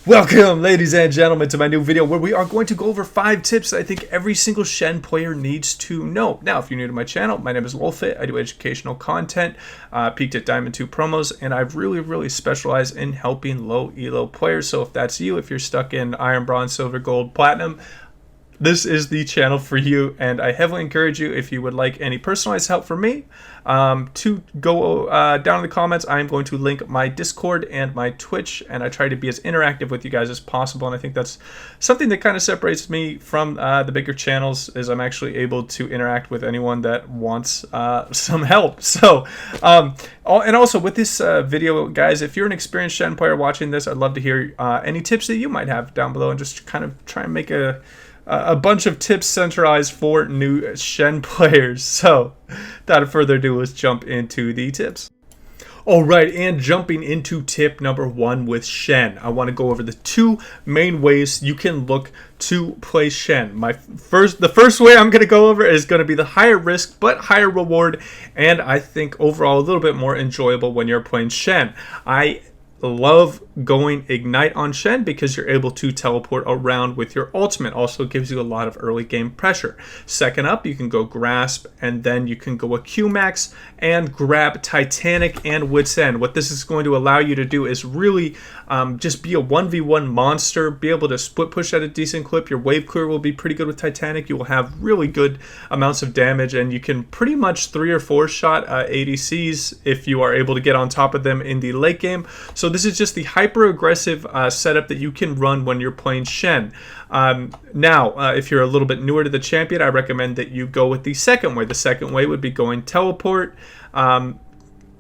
Welcome, ladies and gentlemen, to my new video where we are going to go over 5 tips I think every single Shen player needs to know. Now, if you're new to my channel, my name is Lolfit. I do educational content, peaked at Diamond 2 promos, and I really specialize in helping low elo players. So if that's you, if you're stuck in Iron, Bronze, Silver, Gold, Platinum, this is the channel for you, and I heavily encourage you, if you would like any personalized help from me, to go down in the comments. I am going to link my Discord and my Twitch, and I try to be as interactive with you guys as possible, and I think that's something that kind of separates me from the bigger channels, is I'm actually able to interact with anyone that wants some help. So, and also with this video, guys, if you're an experienced Shen player watching this, I'd love to hear any tips that you might have down below, and just kind of try and make a bunch of tips centralized for new Shen players. So, without further ado, let's jump into the tips. Alright, and jumping into tip number 1 with Shen, I want to go over the 2 main ways you can look to play Shen. The first way I'm going to go over is going to be the higher risk but higher reward, and I think overall a little bit more enjoyable when you're playing Shen. I love going Ignite on Shen because you're able to teleport around with your ultimate. Also gives you a lot of early game pressure. Second up, you can go Grasp, and then you can go a Q-Max and grab Titanic and Wit's End. What this is going to allow you to do is really just be a 1v1 monster, be able to split push at a decent clip. Your wave clear will be pretty good with Titanic. You will have really good amounts of damage, and you can pretty much 3 or 4 shot ADCs if you are able to get on top of them in the late game. So this is just the hyper-aggressive setup that you can run when you're playing Shen. Now, if you're a little bit newer to the champion, I recommend that you go with the second way. The second way would be going Teleport.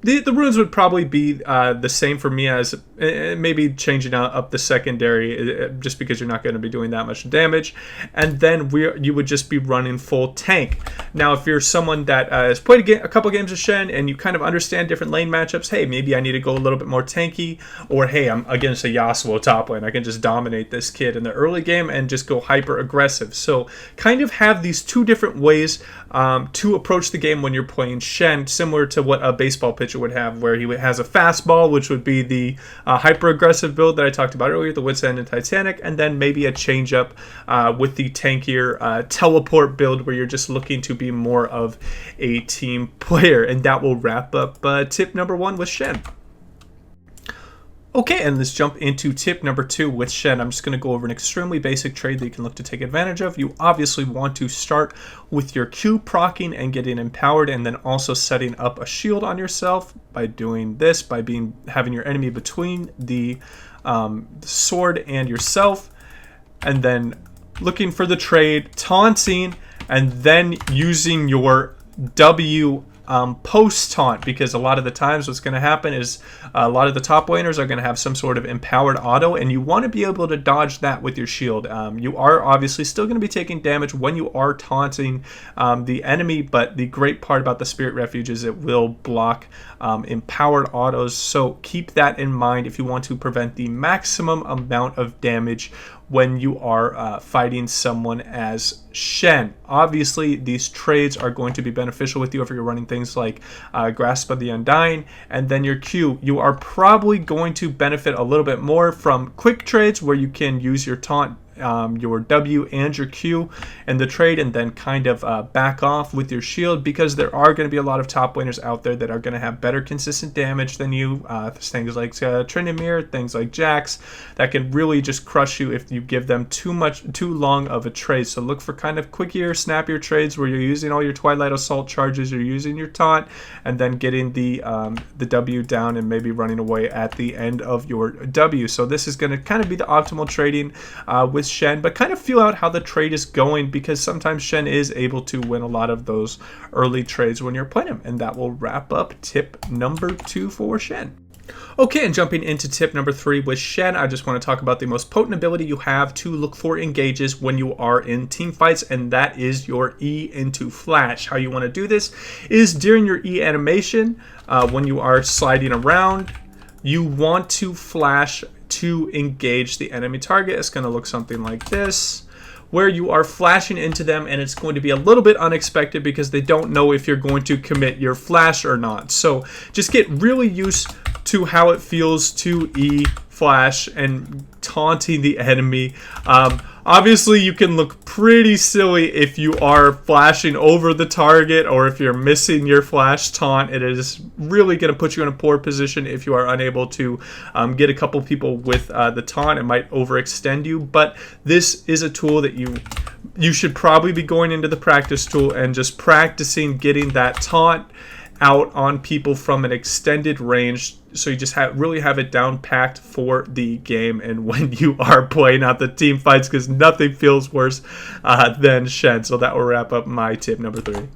The runes would probably be the same for me, as maybe changing up the secondary, just because you're not going to be doing that much damage. And then you would just be running full tank. Now, if you're someone that has played a couple games of Shen and you kind of understand different lane matchups, hey, maybe I need to go a little bit more tanky, or hey, I'm against a Yasuo top lane, I can just dominate this kid in the early game and just go hyper aggressive. So kind of have these 2 different ways to approach the game when you're playing Shen, similar to what a baseball pitcher would have, where he has a fastball, which would be the hyper aggressive build that I talked about earlier, the Wit's End and Titanic, and then maybe a change up with the tankier teleport build, where you're just looking to be more of a team player. And that will wrap up tip number 1 with Shen. Okay, and let's jump into tip number 2 with Shen. I'm just going to go over an extremely basic trade that you can look to take advantage of. You obviously want to start with your Q procking and getting empowered, and then also setting up a shield on yourself by doing this, by having your enemy between the sword and yourself, and then looking for the trade, taunting, and then using your W post taunt, because a lot of the times what's going to happen is a lot of the top laners are going to have some sort of empowered auto, and you want to be able to dodge that with your shield. You are obviously still going to be taking damage when you are taunting the enemy, but the great part about the Spirit Refuge is it will block empowered autos, so keep that in mind if you want to prevent the maximum amount of damage when you are fighting someone as Shen. Obviously, these trades are going to be beneficial with you if you're running things like Grasp of the Undying, and then your Q. You are probably going to benefit a little bit more from quick trades, where you can use your taunt, your W and your Q in the trade, and then kind of back off with your shield, because there are going to be a lot of top laners out there that are going to have better consistent damage than you. Things like Tryndamere, things like Jax, that can really just crush you if you give them too long of a trade. So look for kind of quickier, snappier trades where you're using all your Twilight Assault charges, you're using your taunt, and then getting the W down and maybe running away at the end of your W. So this is going to kind of be the optimal trading with Shen, but kind of feel out how the trade is going, because sometimes Shen is able to win a lot of those early trades when you're playing him. And that will wrap up tip number 2 for Shen. Okay, and jumping into tip number 3 with Shen, I just want to talk about the most potent ability you have to look for engages when you are in team fights, and that is your E into Flash. How you want to do this is during your E animation, when you are sliding around, you want to flash to engage the enemy target. It's going to look something like this, where you are flashing into them, and it's going to be a little bit unexpected because they don't know if you're going to commit your flash or not. So just get really used to how it feels to E flash and taunting the enemy. Obviously, you can look pretty silly if you are flashing over the target or if you're missing your flash taunt. It is really going to put you in a poor position if you are unable to get a couple people with the taunt. It might overextend you, but this is a tool that you should probably be going into the practice tool and just practicing getting that taunt out on people from an extended range, so you just really have it down packed for the game and when you are playing out the team fights, because nothing feels worse than Shen. So that will wrap up my tip number 3.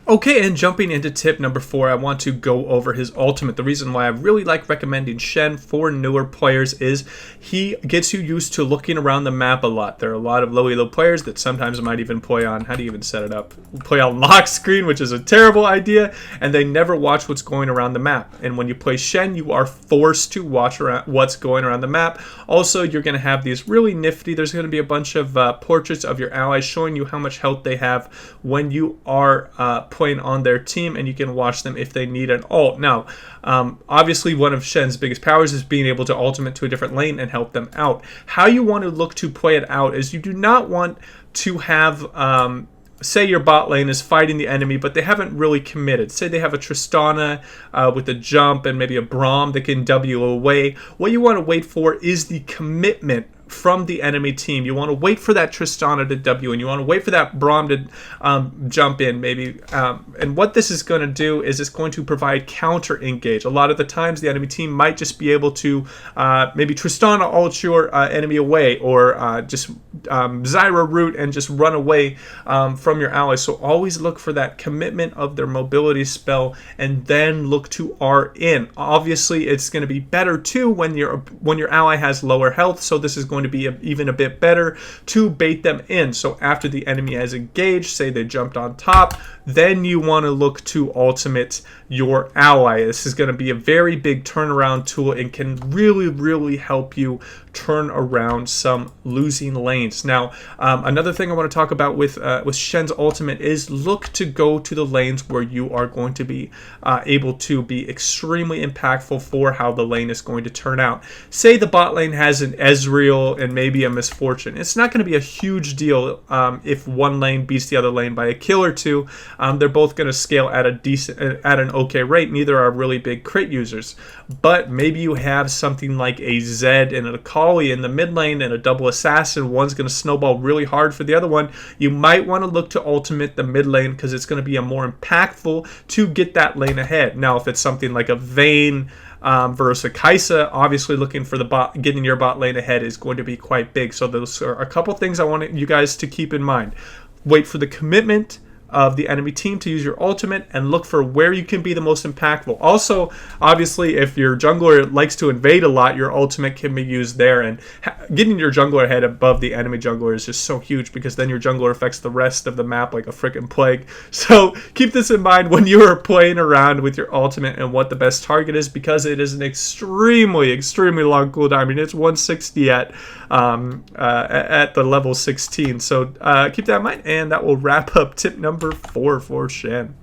Okay, and jumping into tip number 4, I want to go over his ultimate. The reason why I really like recommending Shen for newer players is he gets you used to looking around the map a lot. There are a lot of low elo players that sometimes might even play on, how do you even set it up? Play on lock screen, which is a terrible idea, and they never watch what's going around the map. And when you play Shen, you are forced to watch around what's going around the map. Also, you're going to have these really nifty, there's going to be a bunch of portraits of your allies showing you how much health they have when you are playing on their team, and you can watch them if they need an ult. Now, obviously one of Shen's biggest powers is being able to ultimate to a different lane and help them out. How you want to look to play it out is you do not want to have say your bot lane is fighting the enemy, but they haven't really committed. Say they have a Tristana with a jump and maybe a Braum that can W away. What you want to wait for is the commitment from the enemy team. You want to wait for that Tristana to W, and you want to wait for that Braum to jump in, maybe. And what this is going to do is it's going to provide counter engage. A lot of the times, the enemy team might just be able to maybe Tristana ult your enemy away, or just Zyra root and just run away from your allies. So always look for that commitment of their mobility spell, and then look to R in. Obviously, it's going to be better too when your ally has lower health. So this is going to be even a bit better to bait them in. So after the enemy has engaged, say they jumped on top, then you want to look to ultimate your ally. This is going to be a very big turnaround tool and can really help you turn around some losing lanes. Now, another thing I want to talk about with Shen's ultimate is look to go to the lanes where you are going to be able to be extremely impactful for how the lane is going to turn out. Say the bot lane has an Ezreal and maybe a Misfortune. It's not going to be a huge deal if one lane beats the other lane by a kill or two. They're both going to scale at an okay rate. Neither are really big crit users. But maybe you have something like a Zed and a Kali in the mid lane and a double assassin. One's going to snowball really hard for the other one. You might want to look to ultimate the mid lane because it's going to be a more impactful to get that lane ahead. Now, if it's something like a Vayne versus a Kaisa, obviously looking for the bot, getting your bot lane ahead is going to be quite big. So those are a couple things I want you guys to keep in mind. Wait for the commitment of the enemy team to use your ultimate, and look for where you can be the most impactful. Also, obviously, if your jungler likes to invade a lot, your ultimate can be used there, and getting your jungler ahead above the enemy jungler is just so huge, because then your jungler affects the rest of the map like a freaking plague. So keep this in mind when you are playing around with your ultimate and what the best target is, because it is an extremely long cooldown. I mean, it's 160 at the level 16. So keep that in mind, and that will wrap up tip number 4 for Shen.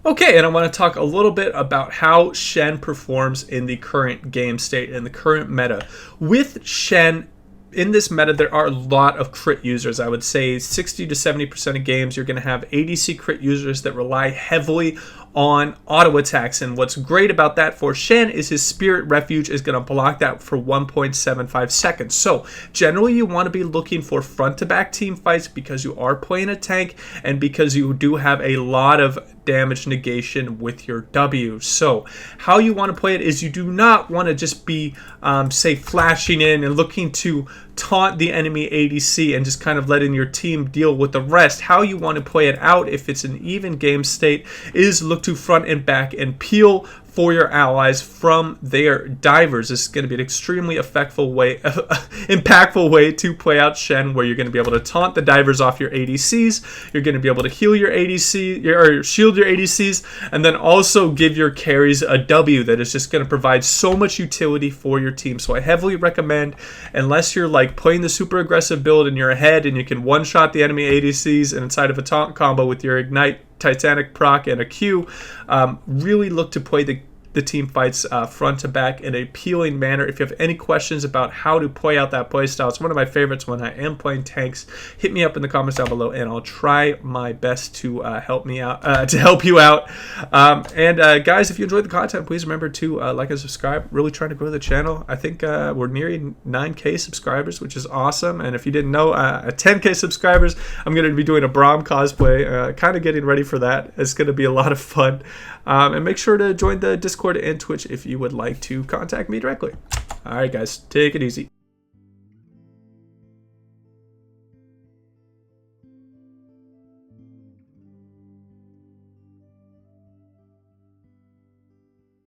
Okay, and I want to talk a little bit about how Shen performs in the current game state and the current meta. With Shen, in this meta, there are a lot of crit users. I would say 60 to 70% of games, you're going to have ADC crit users that rely heavily on auto attacks. And what's great about that for Shen is his Spirit Refuge is going to block that for 1.75 seconds. So generally you want to be looking for front to back team fights, because you are playing a tank and because you do have a lot of damage negation with your W. So how you want to play it is you do not want to just be say flashing in and looking to taunt the enemy ADC and just kind of letting your team deal with the rest. How you want to play it out if it's an even game state is look to front and back and peel for your allies from their divers. This is going to be an extremely impactful way to play out Shen, where you're going to be able to taunt the divers off your ADCs. You're going to be able to heal your ADC or shield your ADCs, and then also give your carries a W that is just going to provide so much utility for your team. So I heavily recommend, unless you're like playing the super aggressive build and you're ahead and you can one-shot the enemy ADCs and inside of a taunt combo with your Ignite, Titanic proc, and a Q, really look to play the the team fights front to back in an appealing manner. If you have any questions about how to play out that play style, it's one of my favorites when I am playing tanks. Hit me up in the comments down below, and I'll try my best to help you out. Guys, if you enjoyed the content, please remember to like and subscribe. Really trying to grow the channel. I think we're nearing 9K subscribers, which is awesome. And if you didn't know, at 10K subscribers, I'm going to be doing a Braum cosplay. Kind of getting ready for that. It's going to be a lot of fun. And make sure to join the Discord and Twitch if you would like to contact me directly. All right, guys, take it easy.